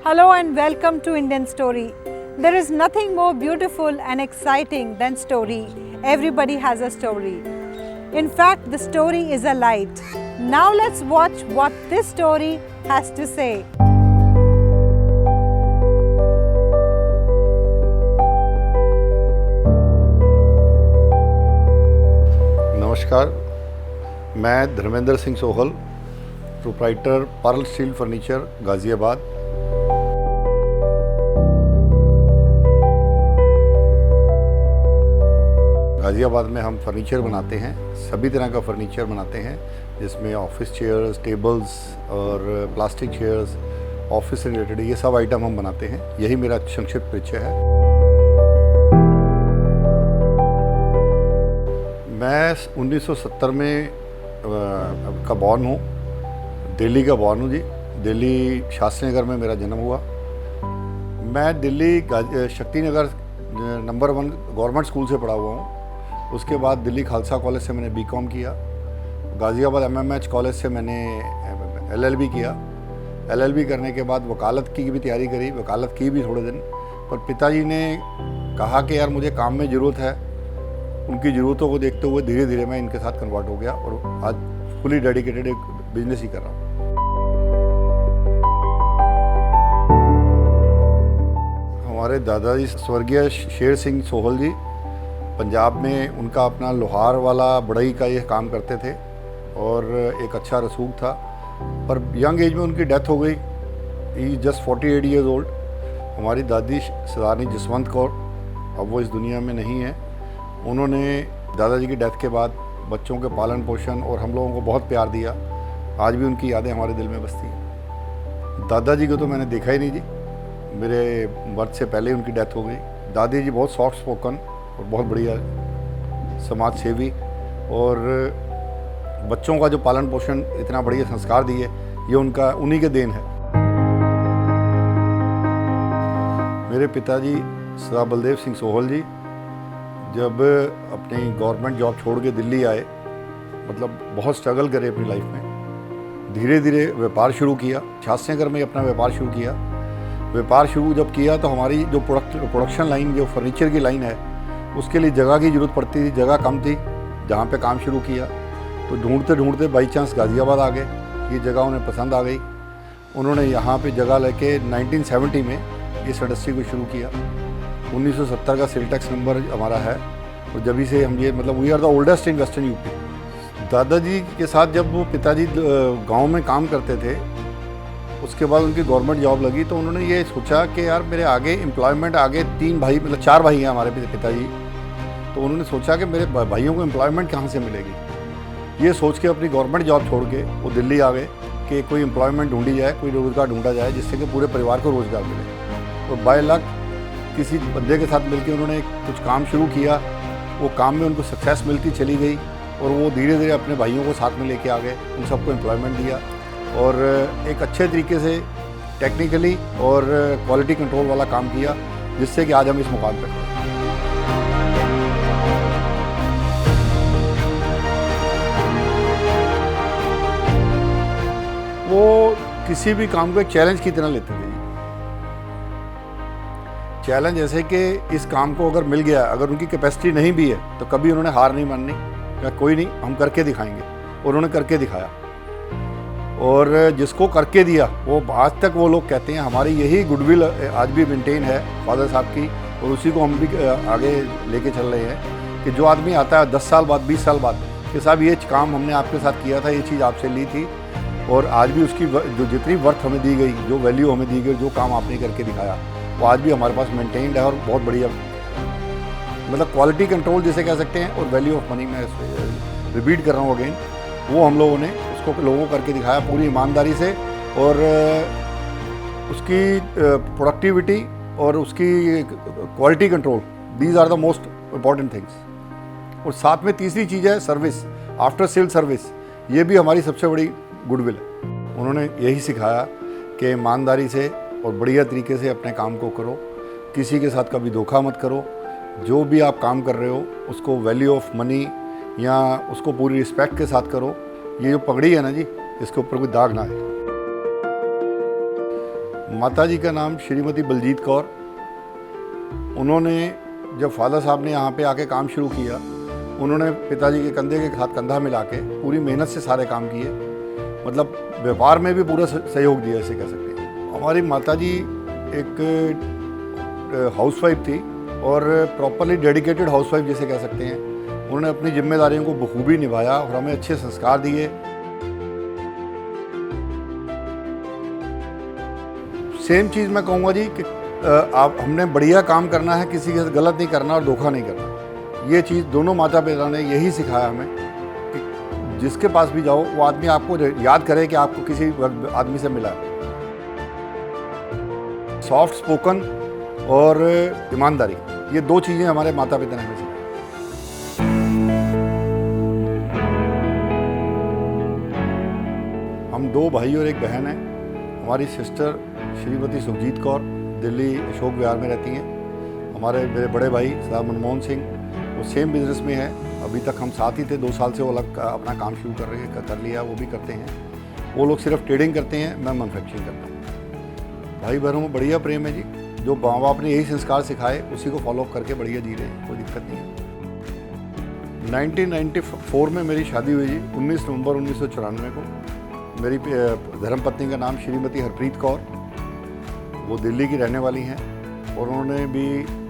Hello and welcome to Indian Story. There is nothing more beautiful and exciting than story. Everybody has a story. In fact, the story is a light. Now let's watch what this story has to say. नमस्कार, मैं Dharmendra Singh Sohal, proprietor Pearl Steel Furniture Ghaziabad. Ghaziabad में हम furniture बनाते हैं, सभी तरह का furniture बनाते हैं, जिसमें ऑफिस चेयर्स, टेबल्स और प्लास्टिक चेयर्स, ऑफिस से रिलेटेड ये सब आइटम हम बनाते हैं। यही मेरा संक्षिप्त परिचय है। मैं 1970 में का बॉर्न हूँ, दिल्ली का बॉर्न हूँ जी। दिल्ली शास्त्री नगर में मेरा जन्म हुआ। मैं Delhi Shakti Nagar number 1 government school से पढ़ा हुआ हूँ। उसके बाद दिल्ली खालसा कॉलेज से मैंने बीकॉम किया। गाज़ियाबाद MMH कॉलेज से मैंने LLB किया। LLB करने के बाद वकालत की भी तैयारी करी, वकालत की भी थोड़े दिन, पर पिताजी ने कहा कि यार मुझे काम में ज़रूरत है। उनकी ज़रूरतों को देखते हुए धीरे धीरे मैं इनके साथ कन्वर्ट हो गया और आज फुली डेडिकेटेड एक बिजनेस ही कर रहा हूँ। हमारे दादाजी स्वर्गीय शेर सिंह सोहल जी पंजाब में उनका अपना लोहार वाला बढ़ई का ये काम करते थे और एक अच्छा रसूख था, पर यंग एज में उनकी डेथ हो गई। ही जस्ट 48 ईयर्स ओल्ड। हमारी दादी सरदारनी जसवंत कौर, अब वो इस दुनिया में नहीं है। उन्होंने दादाजी की डेथ के बाद बच्चों के पालन पोषण और हम लोगों को बहुत प्यार दिया। आज भी उनकी यादें हमारे दिल में बसती हैं। दादाजी को तो मैंने देखा ही नहीं जी, मेरे बर्थ से पहले ही उनकी डेथ हो गई। दादी जी बहुत सॉफ्ट स्पोकन और बहुत बढ़िया समाज सेवी, और बच्चों का जो पालन पोषण इतना बढ़िया संस्कार दिए, ये उन्हीं के देन है। मेरे पिताजी सरदार बलदेव सिंह सोहल जी जब अपनी गवर्नमेंट जॉब छोड़ के दिल्ली आए, मतलब बहुत स्ट्रगल करे अपनी लाइफ में। धीरे धीरे व्यापार शुरू किया, शास्त्री नगर में अपना व्यापार शुरू किया। व्यापार शुरू जब किया तो हमारी जो प्रोडक्शन लाइन, जो फर्नीचर की लाइन है, उसके लिए जगह की ज़रूरत पड़ती थी। जगह कम थी जहाँ पे काम शुरू किया, तो ढूंढते ढूंढते बाई चांस गाज़ियाबाद आ गए। ये जगह उन्हें पसंद आ गई। उन्होंने यहाँ पे जगह लेके 1970 में इस इंडस्ट्री को शुरू किया। 1970 का सेल टैक्स नंबर हमारा है, और जब से हम ये मतलब we are the oldest in western UP. दादाजी के साथ जब वो पिताजी गाँव में काम करते थे, उसके बाद उनकी गवर्नमेंट जॉब लगी, तो उन्होंने ये सोचा कि यार मेरे आगे एम्प्लॉयमेंट, आगे 3 भाई, मतलब 4 भाई हैं हमारे पिताजी, तो उन्होंने सोचा कि मेरे भाइयों को एम्प्लॉयमेंट कहाँ से मिलेगी। ये सोच के अपनी गवर्नमेंट जॉब छोड़ के वो दिल्ली आ गए कि कोई एम्प्लॉयमेंट ढूंढी जाए, कोई रोज़गार ढूंढा जाए जिससे कि पूरे परिवार को रोज़गार मिले। और बाय लक किसी बंदे के साथ मिलकर उन्होंने कुछ काम शुरू किया। वो काम में उनको सक्सेस मिलती चली गई, और वो धीरे धीरे अपने भाइयों को साथ में लेके आ गए, उन सबको एम्प्लॉयमेंट दिया, और एक अच्छे तरीके से टेक्निकली और क्वालिटी कंट्रोल वाला काम किया, जिससे कि आज हम इस मुकाम पर हैं। वो किसी भी काम को एक चैलेंज की तरह लेते थे। चैलेंज ऐसे कि इस काम को अगर मिल गया, अगर उनकी कैपेसिटी नहीं भी है, तो कभी उन्होंने हार नहीं माननी, या कोई नहीं हम करके दिखाएंगे, और उन्होंने करके दिखाया। और जिसको करके दिया, वो आज तक वो लोग कहते हैं, हमारी यही गुडविल आज भी मेंटेन है फादर साहब की, और उसी को हम भी आगे लेके चल रहे हैं कि जो आदमी आता है 10 साल बाद, 20 साल बाद कि साहब ये काम हमने आपके साथ किया था, ये चीज़ आपसे ली थी, और आज भी उसकी जो जितनी वर्थ हमें दी गई, जो वैल्यू हमें दी गई, जो काम आपने करके दिखाया, वो आज भी हमारे पास मेंटेन्ड है, और बहुत बढ़िया, मतलब क्वालिटी कंट्रोल जिसे कह सकते हैं, और वैल्यू ऑफ मनी, मैं रिपीट कर रहा हूँ अगेन, वो हम लोगों ने उसको लोगों को करके दिखाया पूरी ईमानदारी से। और उसकी प्रोडक्टिविटी और उसकी quality control, these are the most important things. और साथ में तीसरी चीज़ है सर्विस, आफ्टर सेल सर्विस। ये भी हमारी सबसे बड़ी गुडविल है। उन्होंने यही सिखाया कि ईमानदारी से और बढ़िया तरीके से अपने काम को करो, किसी के साथ कभी धोखा मत करो। जो भी आप काम कर रहे हो उसको वैल्यू ऑफ मनी या उसको पूरी रिस्पेक्ट के साथ करो। ये जो पगड़ी है ना जी, इसके ऊपर कोई दाग ना आए। माता जी का नाम श्रीमती बलजीत कौर। उन्होंने जब फादर साहब ने यहाँ पे आके काम शुरू किया, उन्होंने पिताजी के कंधे के साथ कंधा मिला के पूरी मेहनत से सारे काम किए, मतलब व्यापार में भी पूरा सहयोग दिया, ऐसे कह सकते हैं। हमारी माता जी एक हाउसवाइफ थी और प्रॉपरली डेडिकेटेड हाउसवाइफ जिसे कह सकते हैं। उन्होंने अपनी जिम्मेदारियों को बखूबी निभाया और हमें अच्छे संस्कार दिए। सेम चीज़ मैं कहूँगा जी कि आप हमने बढ़िया काम करना है, किसी के साथ गलत नहीं करना और धोखा नहीं करना। ये चीज़ दोनों माता पिता ने यही सिखाया हमें कि जिसके पास भी जाओ वो आदमी आपको याद करे कि आपको किसी आदमी से मिला। सॉफ्ट स्पोकन और ईमानदारी, ये दो चीज़ें हमारे माता पिता ने हमें सिखाई। हम दो भाई और एक बहन हैं। हमारी सिस्टर श्रीमती सुखजीत कौर दिल्ली अशोक विहार में रहती हैं। हमारे मेरे बड़े भाई सरदार मनमोहन सिंह, वो सेम बिजनेस में हैं। अभी तक हम साथ ही थे, 2 साल से वो अलग अपना काम शुरू कर लिया, वो भी करते हैं। वो लोग सिर्फ ट्रेडिंग करते हैं, मैं मैन्युफैक्चरिंग करता हूँ। भाई बहनों में बढ़िया प्रेम है जी। जो माँ बाप ने यही संस्कार सिखाए उसी को फॉलो करके बढ़िया जी रहे हैं, कोई दिक्कत नहीं है। 1994 में मेरी शादी हुई जी, 19 नवंबर 1994 को। मेरी धर्मपत्नी का नाम श्रीमती हरप्रीत कौर, वो दिल्ली की रहने वाली हैं। और उन्होंने भी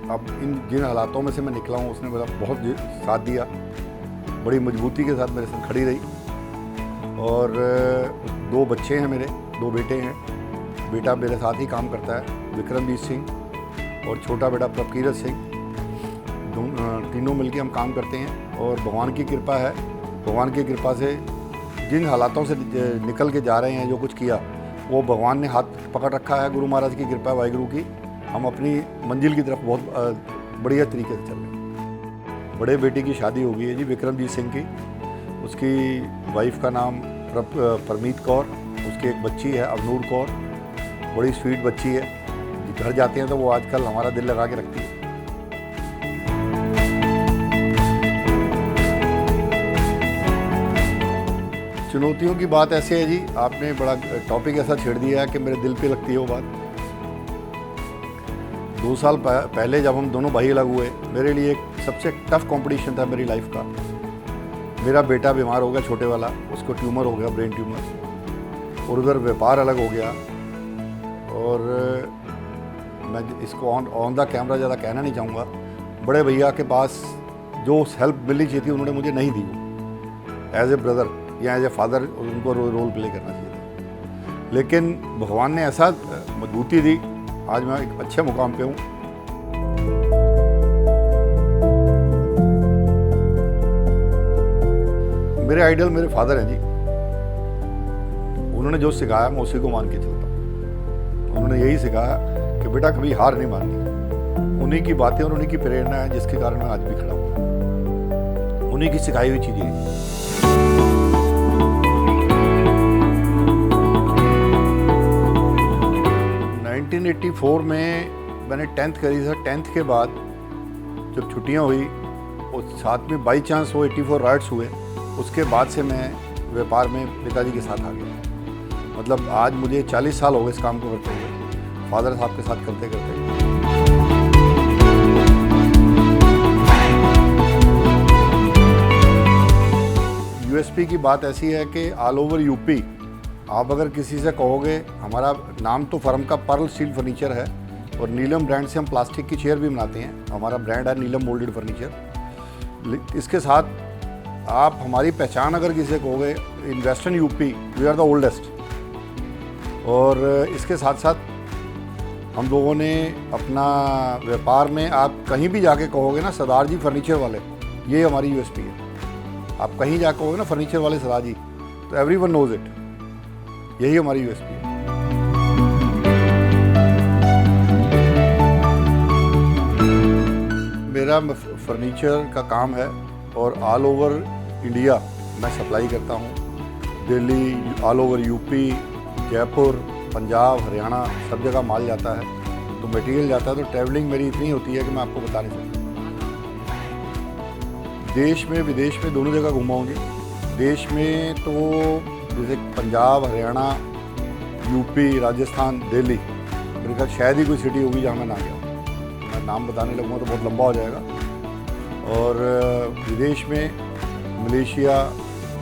अब जिन हालातों में से मैं निकला हूँ उसने मेरा बहुत साथ दिया, बड़ी मजबूती के साथ मेरे साथ खड़ी रही। और 2 बच्चे हैं मेरे, 2 बेटे हैं। बेटा मेरे साथ ही काम करता है, विक्रमजीत सिंह, और छोटा बेटा प्रभकीरत सिंह। तीनों मिलकर हम काम करते हैं और भगवान की कृपा है। भगवान की कृपा से जिन हालातों से निकल के जा रहे हैं, जो कुछ किया वो भगवान ने हाथ पकड़ रखा है। गुरु महाराज की कृपा, वाहिगुरु की। हम अपनी मंजिल की तरफ बहुत बढ़िया तरीके से चल रहे हैं। बड़े बेटे की शादी हो गई है जी, विक्रमजीत सिंह की। उसकी वाइफ का नाम परमीत कौर, उसकी एक बच्ची है अवनूर कौर, बड़ी स्वीट बच्ची है। घर जाते हैं तो वो आजकल हमारा दिल लगा के रखती है। चुनौतियों की बात ऐसे है जी, आपने बड़ा टॉपिक ऐसा छेड़ दिया है कि मेरे दिल पे लगती है वो बात। 2 साल पहले जब हम दोनों भाई अलग हुए, मेरे लिए एक सबसे टफ कंपटीशन था मेरी लाइफ का। मेरा बेटा बीमार हो गया, छोटे वाला, उसको ट्यूमर हो गया, ब्रेन ट्यूमर, और उधर व्यापार अलग हो गया। और मैं इसको ऑन द कैमरा ज़्यादा कहना नहीं चाहूँगा। बड़े भैया के पास जो हेल्प मिलनी चाहिए थी उन्होंने मुझे नहीं दी। एज ए ब्रदर या एज ए फादर उनको रोल प्ले करना चाहिए था, लेकिन भगवान ने ऐसा मजबूती दी, आज मैं एक अच्छे मुकाम पे हूँ। मेरे आइडल मेरे फादर हैं जी। उन्होंने जो सिखाया मैं उसी को मान के चलता हूँ। उन्होंने यही सिखाया कि बेटा कभी हार नहीं माननी। उन्हीं की बातें और उन्हीं की प्रेरणा है जिसके कारण मैं आज भी खड़ा हूँ। उन्हीं की सिखाई हुई चीज़ें हैं। 1984 में मैंने 10th करी था। 10th के बाद जब छुट्टियां हुई और साथ में बाई चांस वो 84 राइट्स हुए, उसके बाद से मैं व्यापार में पिताजी के साथ आ गया। मतलब आज मुझे 40 साल हो गए इस काम को करते हुए, फादर साहब के साथ करते करते। यूएसपी की बात ऐसी है कि ऑल ओवर यूपी आप अगर किसी से कहोगे, हमारा नाम तो फर्म का पर्ल स्टील फर्नीचर है और नीलम ब्रांड से हम प्लास्टिक की चेयर भी बनाते हैं। हमारा ब्रांड है नीलम मोल्डेड फर्नीचर। इसके साथ आप हमारी पहचान अगर किसी से कहोगे, in western UP we are the oldest. और इसके साथ साथ हम लोगों ने अपना व्यापार में, आप कहीं भी जाके कहोगे ना सरदार जी फर्नीचर वाले, ये हमारी यूएसपी है। आप कहीं जाके कहोगे ना फर्नीचर वाले सरदार जी, तो एवरीवन नोज इट, यही हमारी यूएसपी है। मेरा फर्नीचर का काम है और ऑल ओवर इंडिया मैं सप्लाई करता हूँ। Delhi, all over UP, Jaipur, Punjab, Haryana, सब जगह माल जाता है। तो मटेरियल जाता है, तो ट्रैवलिंग मेरी इतनी होती है कि मैं आपको बता नहीं सकता। देश में विदेश में दोनों जगह घूमा हूँ जी। देश में तो जैसे पंजाब, हरियाणा, यूपी, राजस्थान, दिल्ली, मेरे ख्याल शायद ही कोई सिटी होगी जहाँ मैं ना गया हूँ। मैं नाम बताने लगूँगा तो बहुत लंबा हो जाएगा। और विदेश में मलेशिया,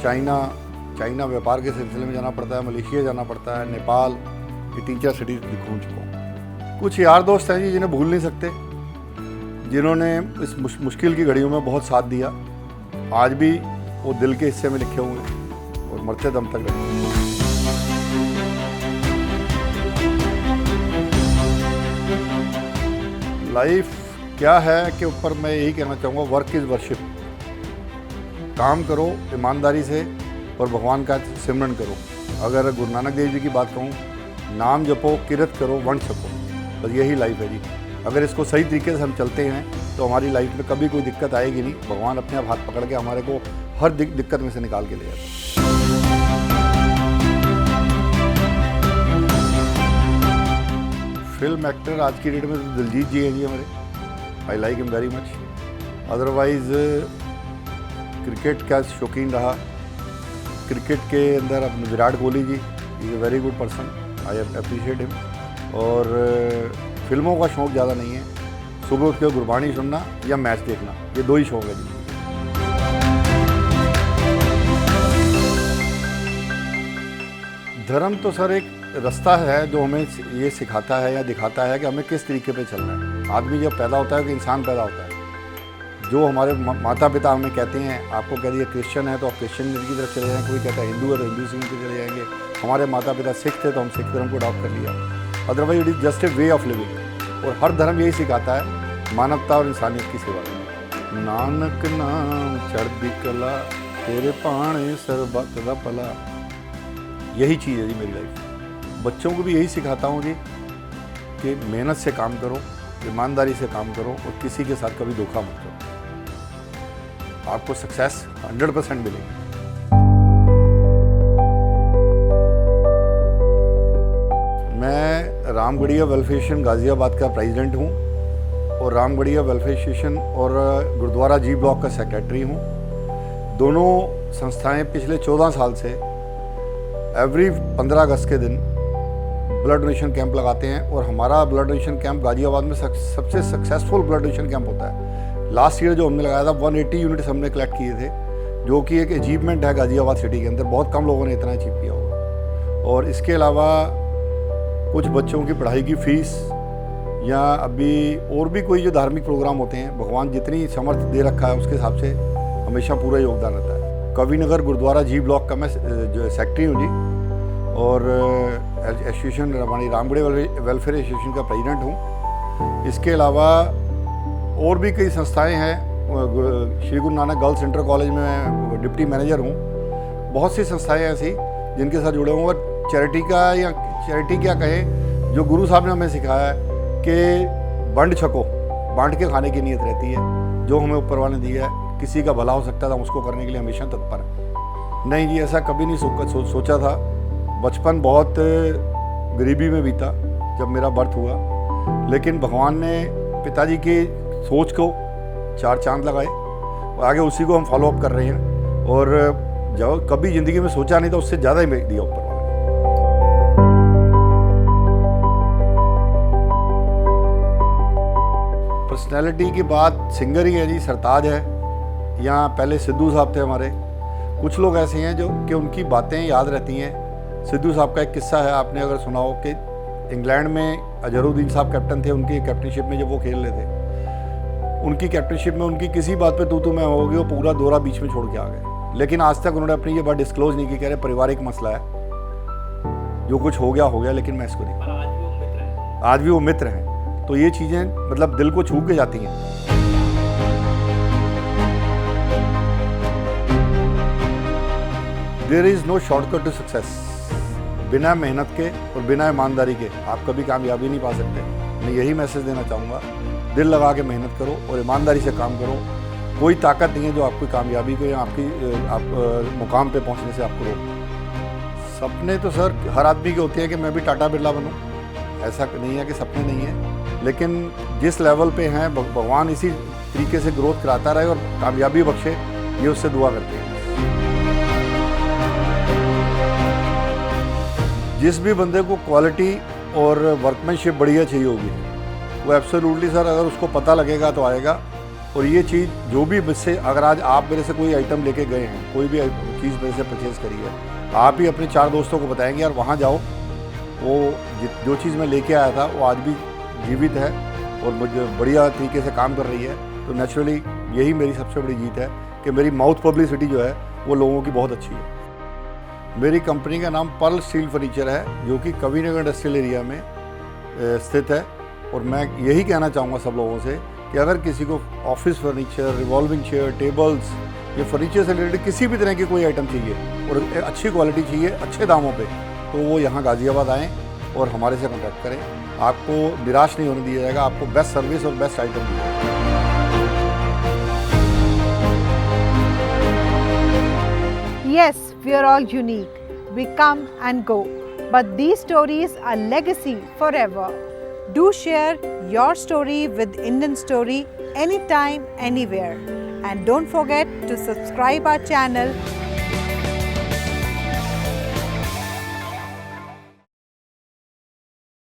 चाइना व्यापार के सिलसिले में जाना पड़ता है, मलेशिया जाना पड़ता है, नेपाल, ये 3-4 सिटीज़ घूम चुका हूँ। कुछ यार दोस्त हैं जी जिन्हें भूल नहीं सकते, जिन्होंने इस मुश्किल की घड़ियों में बहुत साथ दिया। आज भी वो दिल के हिस्से में लिखे हुए हैं और मरते दम तक रहेंगे। लाइफ क्या है कि ऊपर मैं यही कहना चाहूँगा, वर्क इज़ वर्शिप। काम करो ईमानदारी से और भगवान का सिमरन करो। अगर गुरु नानक देव जी की बात कहूँ, नाम जपो, किरत करो, वंश छपो, बस यही लाइफ है जी। अगर इसको सही तरीके से हम चलते हैं तो हमारी लाइफ में कभी कोई दिक्कत आएगी नहीं। भगवान अपने आप हाथ पकड़ के हमारे को हर दिक्कत में से निकाल के ले जाता है। फिल्म एक्टर आज की डेट में तो दिलजीत जी हैं जी हमारे। I like him very much. Otherwise cricket का शौकीन रहा। क्रिकेट के अंदर अपने Virat Kohli ji, is a very good person, I appreciate him. और फिल्मों का शौक़ ज़्यादा नहीं है। सुबह उठ के गुरबाणी सुनना या मैच देखना, ये 2 ही शौक़ है जी। धर्म तो सर एक रास्ता है जो हमें ये सिखाता है या दिखाता है कि हमें किस तरीके पे चलना है। आदमी जब पैदा होता है कि इंसान पैदा होता है, जो हमारे माता पिता हमें कहते हैं, आपको कह दिया क्रिश्चियन है तो आप क्रिश्चियनिटी की तरफ चले जाएंगे, कोई कहता है हिंदू है तो हिंदुइज्म की चले जाएंगे। हमारे माता पिता सिख थे तो हम सिख धर्म को अडॉप्ट कर लिया। Otherwise it is just a way of living. और हर धर्म यही सिखाता है, मानवता और इंसानियत की सेवा करना। नानक नाम चढ़दी कला, तेरे पाणे सरबत दा भला, यही चीज़ है जी मेरी लाइफ। बच्चों को भी यही सिखाता हूँ जी कि मेहनत से काम करो, ईमानदारी से काम करो और किसी के साथ कभी धोखा मत करो। आपको सक्सेस 100% मिलेगी। मैं रामगढ़िया वेलफेयर एसोसिएशन गाज़ियाबाद का प्रेसिडेंट हूँ और रामगढ़िया वेलफेयर एसोसिएशन और गुरुद्वारा जी ब्लॉक का सेक्रेटरी हूँ। दोनों संस्थाएं पिछले 14 साल से एवरी 15 अगस्त के दिन ब्लड डोनेशन कैंप लगाते हैं और हमारा ब्लड डोनेशन कैंप गाज़ियाबाद में सबसे सक्सेसफुल ब्लड डोनेशन कैंप होता है। लास्ट ईयर जो हमने लगाया था 180 यूनिट्स हमने कलेक्ट किए थे, जो कि एक अचीवमेंट है गाज़ियाबाद सिटी के अंदर। बहुत कम लोगों ने इतना अचीव किया होगा। और इसके अलावा कुछ बच्चों की पढ़ाई की फ़ीस या अभी और भी कोई जो धार्मिक प्रोग्राम होते हैं, भगवान जितनी समर्थ दे रखा है उसके हिसाब से हमेशा पूरा योगदान रहता है। कविनगर गुरुद्वारा जी ब्लॉक का मैं जो सेक्रेटरी हूँ जी, और एसोसिएशन हमारी रामगढ़ वेलफेयर एसोसिएशन का प्रेसिडेंट हूँ। इसके अलावा और भी कई संस्थाएं हैं। Shri Guru Nanak girls inter college में मैं डिप्टी मैनेजर हूँ। बहुत सी संस्थाएं ऐसी जिनके साथ जुड़े हुए। और चैरिटी का, या चैरिटी क्या कहें, जो गुरु साहब ने हमें सिखाया है कि बंड छको, बांट के खाने की नीयत रहती है। जो हमें ऊपर वाले ने दिया है, किसी का भला हो सकता था, उसको करने के लिए हमेशा तत्पर है। नहीं जी, ऐसा कभी नहीं सोचा था। बचपन बहुत गरीबी में बीता जब मेरा बर्थ हुआ, लेकिन भगवान ने पिताजी की सोच को 4 चांद लगाए और आगे उसी को हम फॉलो अप कर रहे हैं। और जब कभी ज़िंदगी में सोचा नहीं था, उससे ज़्यादा ही दिया ऊपर वाले। पर्सनैलिटी की बात सिंगर ही है जी, सरताज है, या पहले सिद्धू साहब थे हमारे। कुछ लोग ऐसे हैं जो कि उनकी बातें याद रहती हैं। सिद्धू साहब का एक किस्सा है, आपने अगर सुना हो, कि इंग्लैंड में अजहरुद्दीन साहब कैप्टन थे, उनकी कैप्टनशिप में जब वो खेल रहे थे, उनकी कैप्टनशिप में उनकी किसी बात पे तू मैं हो गई, वो पूरा दौरा बीच में छोड़ के आ गए। लेकिन आज तक उन्होंने अपनी ये बात डिस्क्लोज नहीं की, कह रहे पारिवारिक मसला है, जो कुछ हो गया, लेकिन मैं इसको नहीं। आज भी वो मित्र हैं। तो ये चीज़ें मतलब दिल को छू के जाती हैं। There is no shortcut to success. बिना मेहनत के और बिना ईमानदारी के आप कभी कामयाबी नहीं पा सकते। मैं यही मैसेज देना चाहूँगा, दिल लगा के मेहनत करो और ईमानदारी से काम करो। कोई ताकत नहीं है जो आपकी कामयाबी को या आपकी मुकाम पे पहुँचने से आपको रोक। सपने तो सर हर आदमी के होते हैं कि मैं भी टाटा बिरला बनूँ, ऐसा नहीं है कि सपने नहीं है। लेकिन जिस लेवल पे हैं, भगवान इसी तरीके से ग्रोथ कराता रहे और कामयाबी बख्शे, ये उससे दुआ करते हैं। जिस भी बंदे को क्वालिटी और वर्कमैनशिप बढ़िया चाहिए होगी। वो एब्सोल्युटली सर, अगर उसको पता लगेगा तो आएगा। और ये चीज़ जो भी मुझसे, अगर आज आप मेरे से कोई आइटम लेके गए हैं, कोई भी चीज़ मेरे से परचेज़ करी है, आप ही अपने 4 दोस्तों को बताएंगे यार वहाँ जाओ, वो जो चीज़ मैं लेके आया था वो आज भी जीवित है और मुझे बढ़िया तरीके से काम कर रही है। तो नेचुरली यही मेरी सबसे बड़ी जीत है कि मेरी माउथ पब्लिसिटी जो है वो लोगों की बहुत अच्छी है। मेरी कंपनी का नाम पर्ल स्टील फर्नीचर है, जो कि कविनगर इंडस्ट्रियल एरिया में स्थित है। और मैं यही कहना चाहूँगा सब लोगों से कि अगर किसी को office furniture, revolving chair, tables, ये फर्नीचर से रिलेटेड किसी भी तरह की कोई आइटम चाहिए और अच्छी क्वालिटी चाहिए अच्छे दामों पे, तो वो यहाँ गाज़ियाबाद आएँ और हमारे से कॉन्टैक्ट करें। आपको निराश नहीं होने दिया जाएगा, आपको बेस्ट सर्विस और बेस्ट आइटम दिया जाएगा। Yes, we are all unique. We come and go. But these stories are legacy forever. Do share your story with Indian Story anytime, anywhere. And don't forget to subscribe our channel